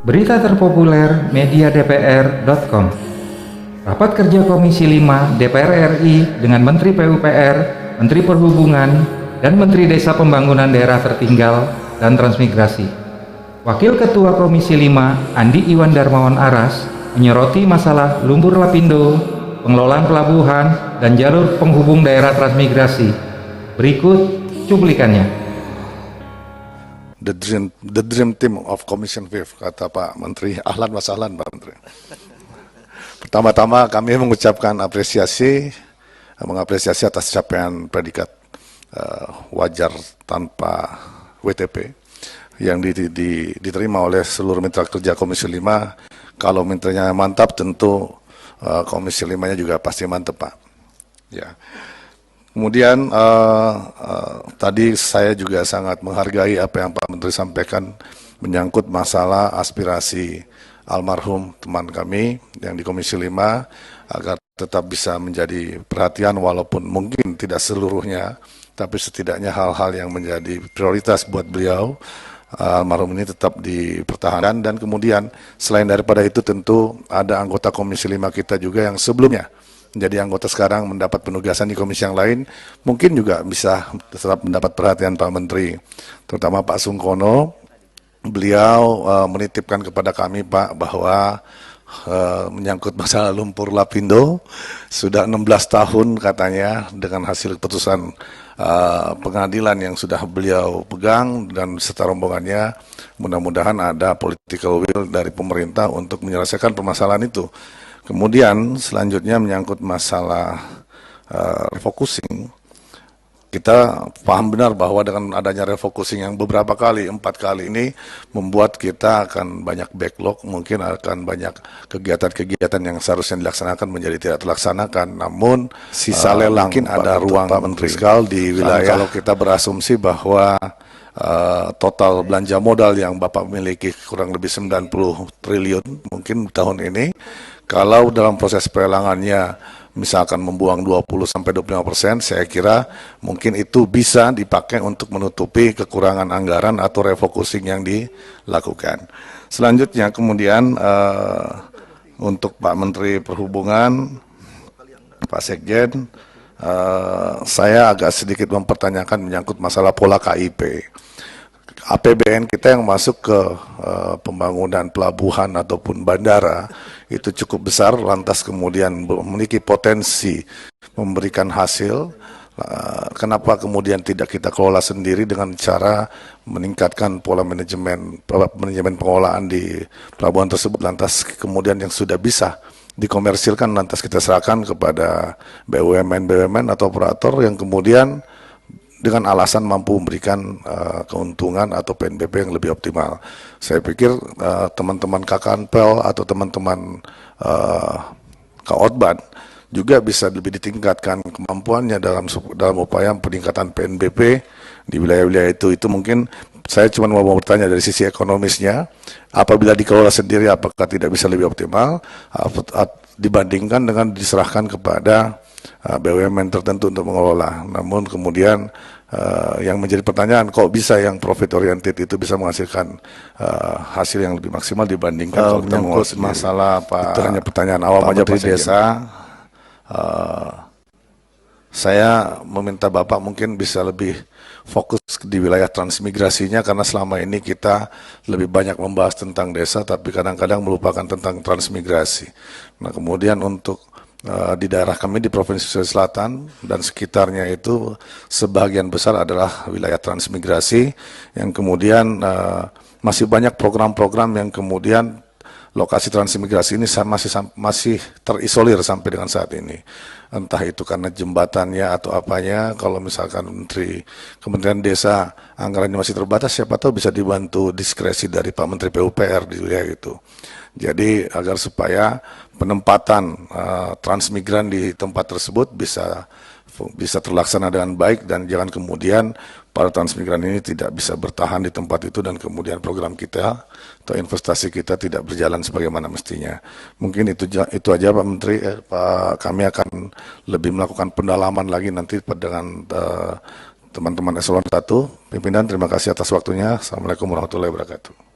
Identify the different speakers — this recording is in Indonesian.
Speaker 1: Berita terpopuler mediadpr.com. Rapat kerja Komisi 5 DPR RI dengan Menteri PUPR, Menteri Perhubungan, dan Menteri Desa Pembangunan Daerah Tertinggal dan Transmigrasi. Wakil Ketua Komisi 5 Andi Iwan Darmawan Aras menyoroti masalah lumpur lapindo, pengelolaan pelabuhan, dan jalur penghubung daerah transmigrasi. Berikut cuplikannya.
Speaker 2: The dream team of Commission 5, kata Pak Menteri. Ahlan wa sahlan Pak Menteri. Pertama-tama kami mengapresiasi atas capaian predikat wajar tanpa WTP yang diterima oleh seluruh mitra kerja Komisi 5. Kalau mitranya mantap, tentu Komisi 5-nya juga pasti mantap, Pak. Ya. Kemudian tadi saya juga sangat menghargai apa yang Pak Menteri sampaikan menyangkut masalah aspirasi almarhum teman kami yang di Komisi 5 agar tetap bisa menjadi perhatian walaupun mungkin tidak seluruhnya, tapi setidaknya hal-hal yang menjadi prioritas buat beliau almarhum ini tetap dipertahankan. Dan kemudian selain daripada itu tentu ada anggota Komisi 5 kita juga yang sebelumnya menjadi anggota sekarang mendapat penugasan di komisi yang lain, mungkin juga bisa tetap mendapat perhatian Pak Menteri, terutama Pak Sungkono. Beliau menitipkan kepada kami, Pak, bahwa menyangkut masalah lumpur lapindo sudah 16 tahun katanya dengan hasil keputusan pengadilan yang sudah beliau pegang dan serta rombongannya. Mudah-mudahan ada political will dari pemerintah untuk menyelesaikan permasalahan itu. Kemudian selanjutnya menyangkut masalah refocusing, kita paham benar bahwa dengan adanya refocusing yang beberapa kali, 4 kali ini membuat kita akan banyak backlog, mungkin akan banyak kegiatan-kegiatan yang seharusnya dilaksanakan menjadi tidak terlaksanakan. Namun sisa lelang mungkin ada ruang fiskal di wilayah. Kalau kita berasumsi bahwa total belanja modal yang Bapak miliki kurang lebih 90 triliun mungkin tahun ini, kalau dalam proses pelelangannya misalkan membuang 20-25%, saya kira mungkin itu bisa dipakai untuk menutupi kekurangan anggaran atau refocusing yang dilakukan. Selanjutnya kemudian untuk Pak Menteri Perhubungan, Pak Sekjen, saya agak sedikit mempertanyakan menyangkut masalah pola KIP. APBN kita yang masuk ke pembangunan pelabuhan ataupun bandara itu cukup besar, lantas kemudian memiliki potensi memberikan hasil. Kenapa kemudian tidak kita kelola sendiri dengan cara meningkatkan pola manajemen pengelolaan di pelabuhan tersebut, lantas kemudian yang sudah bisa dikomersilkan lantas kita serahkan kepada BUMN atau operator yang kemudian dengan alasan mampu memberikan keuntungan atau PNBP yang lebih optimal. Saya pikir teman-teman Kakanpel atau teman-teman Kaotban juga bisa lebih ditingkatkan kemampuannya dalam upaya peningkatan PNBP di wilayah-wilayah itu. Itu mungkin saya cuma mau bertanya dari sisi ekonomisnya, apabila dikelola sendiri apakah tidak bisa lebih optimal dibandingkan dengan diserahkan kepada BUMN tertentu untuk mengelola. Namun kemudian yang menjadi pertanyaan, kok bisa yang profit oriented itu bisa menghasilkan hasil yang lebih maksimal dibandingkan kalau kita mengelola masalah Pak. Itu hanya pertanyaan awam aja Pak Desa. Saya meminta Bapak mungkin bisa lebih fokus di wilayah transmigrasinya, karena selama ini kita lebih banyak membahas tentang desa tapi kadang-kadang melupakan tentang transmigrasi. Nah kemudian untuk di daerah kami di Provinsi Sulawesi Selatan dan sekitarnya itu sebagian besar adalah wilayah transmigrasi yang kemudian masih banyak program-program yang kemudian lokasi transmigrasi ini masih terisolir sampai dengan saat ini. Entah itu karena jembatannya atau apanya. Kalau misalkan Kementerian Desa anggarannya masih terbatas, siapa tahu bisa dibantu diskresi dari Pak Menteri PUPR di wilayah itu. Jadi agar supaya penempatan transmigran di tempat tersebut bisa terlaksana dengan baik dan jangan kemudian para transmigran ini tidak bisa bertahan di tempat itu dan kemudian program kita atau investasi kita tidak berjalan sebagaimana mestinya. Mungkin itu aja Pak Menteri. Kami akan lebih melakukan pendalaman lagi nanti dengan teman-teman eselon 1. Pimpinan, terima kasih atas waktunya. Assalamualaikum warahmatullahi wabarakatuh.